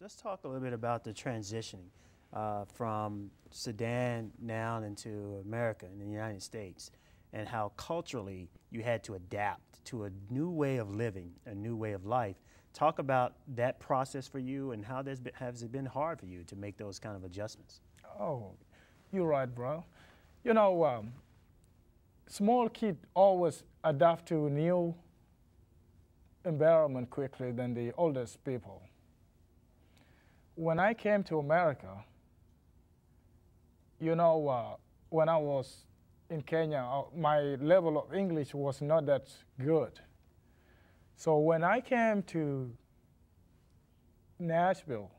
let's talk a little bit about the transitioning from Sudan now into America and the United States, and how culturally you had to adapt to a new way of living, a new way of life. Talk about that process for you, and how has it been hard for you to make those kind of adjustments? Oh, you're right, bro. You know, small kids always adapt to new environment quickly than the oldest people. When I came to America, you know, when I was in Kenya, my level of English was not that good. So when I came to Nashville,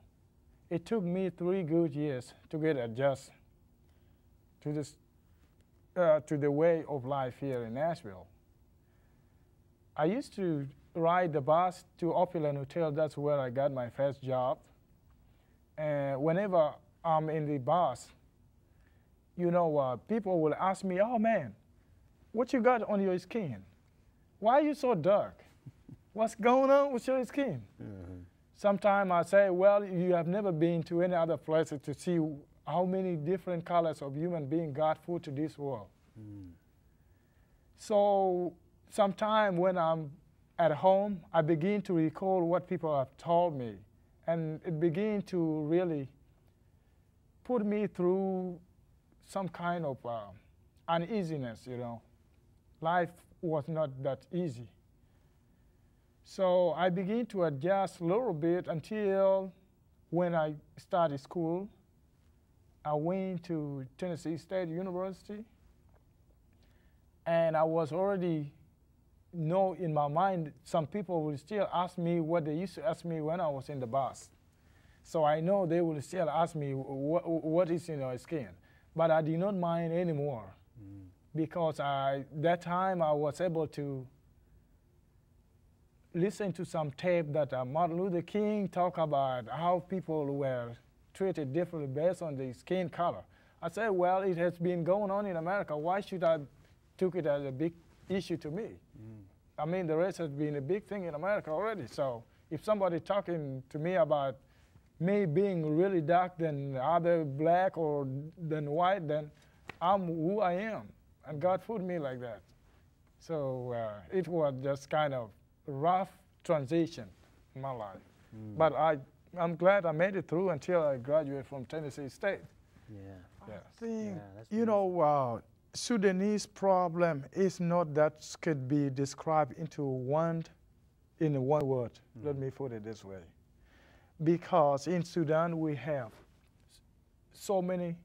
it took me 3 good years to get adjusted to this, to the way of life here in Nashville. I used to ride the bus to Opulent Hotel. That's where I got my first job. And whenever I'm in the bus, you know, people will ask me, "Oh man, what you got on your skin? Why are you so dark? What's going on with your skin?" Mm-hmm. Sometimes I say, "Well, you have never been to any other places to see how many different colors of human being God put to this world." Mm. So sometimes when I'm at home, I begin to recall what people have told me, and it begins to really put me through some kind of uneasiness, you know. Life was not that easy. So I began to adjust a little bit until when I started school. I went to Tennessee State University, and I was already know in my mind, some people will still ask me what they used to ask me when I was in the bus. So I know they will still ask me what is in your skin. But I did not mind anymore, because that time I was able to listen to some tape that Martin Luther King talked about how people were treated differently based on the skin color. I said, well, it has been going on in America. Why should I took it as a big issue to me? I mean, the race has been a big thing in America already. So if somebody talking to me about me being really dark than other black or than white, then I'm who I am. And God put me like that. So it was just kind of rough transition in my life. But I'm glad I made it through until I graduated from Tennessee State. Yeah. I think, you know, Sudanese problem is not that could be described in one word. Let me put it this way. Because in Sudan we have so many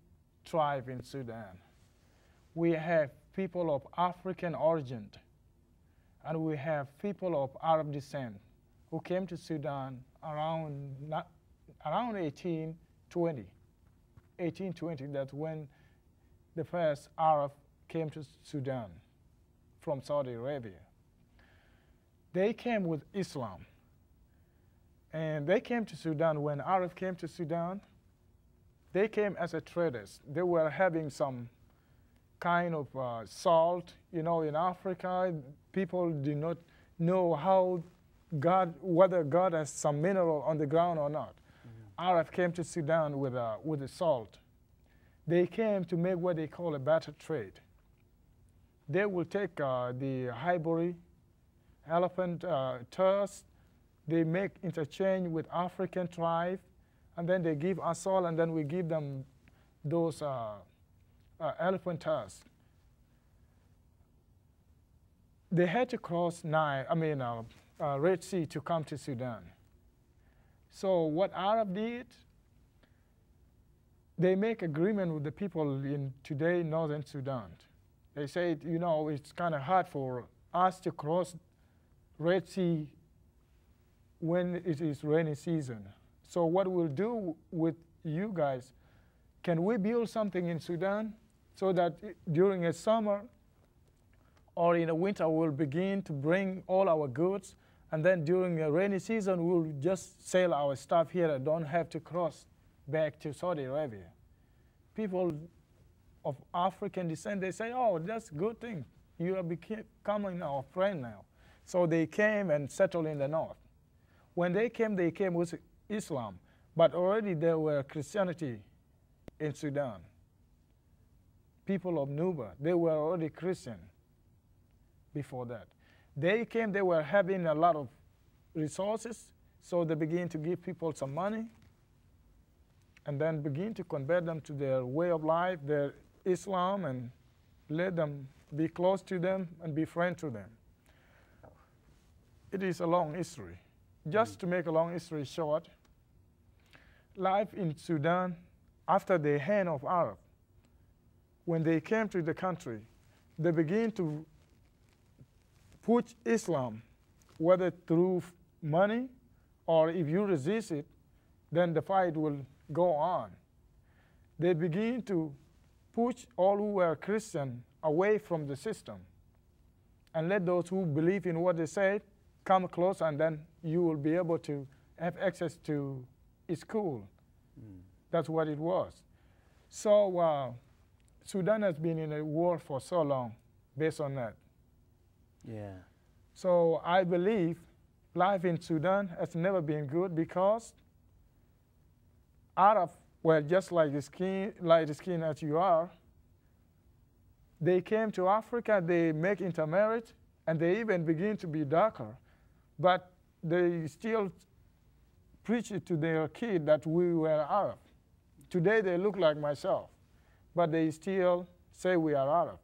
tribes in Sudan. We have people of African origin, and we have people of Arab descent who came to Sudan around 1820. 1820, that's when the first Arab came to Sudan from Saudi Arabia. They came with Islam. And they came to Sudan. When Arabs came to Sudan, they came as a traders. They were having some kind of salt. You know, in Africa, people do not know how whether God has some mineral on the ground or not. Arabs came to Sudan with the salt. They came to make what they call a barter trade. They will take the ivory, elephant tusk. They make interchange with African tribe, and then they give us salt, and then we give them those elephant tusks. They had to cross Red Sea to come to Sudan. So what Arab did, they make agreement with the people in today northern Sudan. They said, you know, it's kind of hard for us to cross Red Sea when it is rainy season. So what we'll do with you guys, can we build something in Sudan so that during a summer or in a winter we'll begin to bring all our goods, and then during a rainy season we'll just sell our stuff here and don't have to cross back to Saudi Arabia. People of African descent, they say, oh, that's a good thing. You are becoming our friend now. So they came and settled in the north. When they came with Islam. But already there were Christianity in Sudan. People of Nuba, they were already Christian before that. They came, they were having a lot of resources, so they began to give people some money and then begin to convert them to their way of life, their Islam, and let them be close to them and be friends to them. It is a long history. Just to make a long history short, life in Sudan after the hand of Arab, when they came to the country, they began to push Islam, whether through money or if you resist it, then the fight will go on. They begin to push all who were Christian away from the system and let those who believe in what they said come close, and then you will be able to have access to school. That's what it was. So Sudan has been in a war for so long based on that. Yeah. So I believe life in Sudan has never been good because Arab were just like the skin as you are. They came to Africa, they make intermarriage, and they even begin to be darker. But they still preach it to their kid that we were Arab. Today they look like myself, but they still say we are Arab.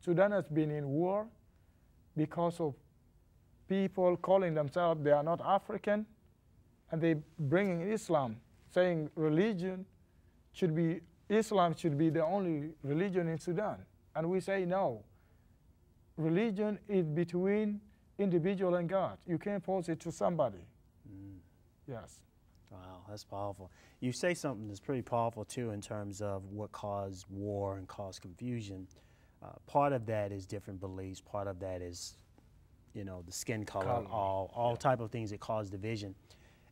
Sudan has been in war because of people calling themselves they are not African, and they bringing Islam, saying religion should be, Islam should be the only religion in Sudan. And we say no. Religion is between individual and God. You can't force it to somebody. Yes. Wow, that's powerful. You say something that's pretty powerful too in terms of what caused war and caused confusion. Part of that is different beliefs. Part of that is, you know, the skin color, all type of things that cause division.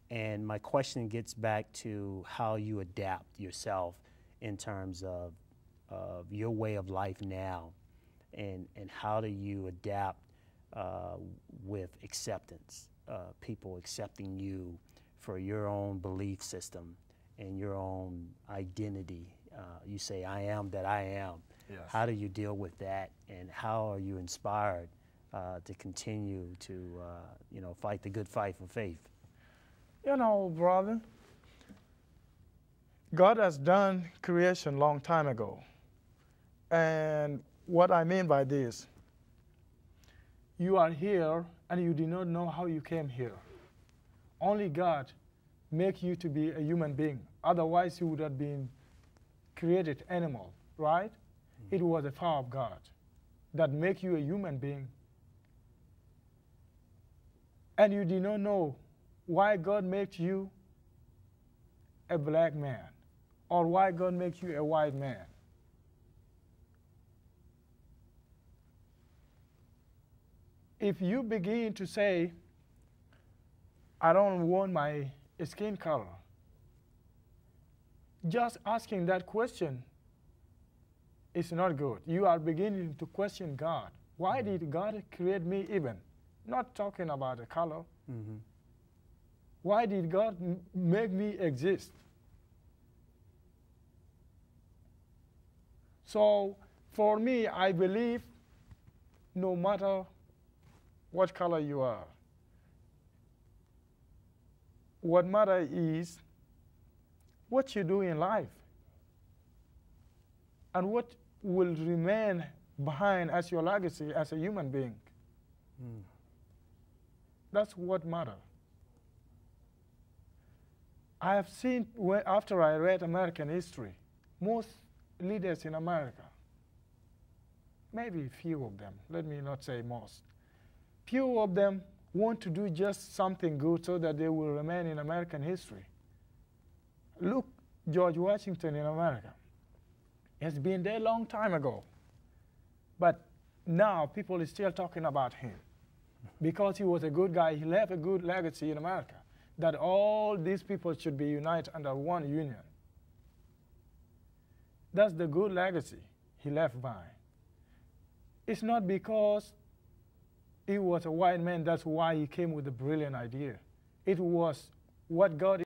And my question gets back to how you adapt yourself in terms of your way of life now, and how do you adapt with acceptance, people accepting you for your own belief system and your own identity. You say, I am that I am. Yes. How do you deal with that, and how are you inspired to continue to you know, fight the good fight for faith? You know, brother, God has done creation long time ago. And what I mean by this, you are here and you do not know how you came here. Only God make you to be a human being. Otherwise, you would have been created animal, right? It was the power of God that make you a human being. And you do not know why God makes you a black man or why God makes you a white man. If you begin to say, I don't want my skin color, just asking that question is not good. You are beginning to question God. Why did God create me even? Not talking about the color. Why did God make me exist? So for me, I believe no matter what color you are, what matters is what you do in life and what will remain behind as your legacy as a human being. That's what matters. I have seen, after I read American history, most leaders in America, maybe few of them, let me not say most, few of them want to do just something good so that they will remain in American history. Look, George Washington in America. It's been there a long time ago. But now people are still talking about him because he was a good guy. He left a good legacy in America, that all these people should be united under one union. That's the good legacy he left behind. It's not because he was a white man, that's why he came with a brilliant idea. It was what God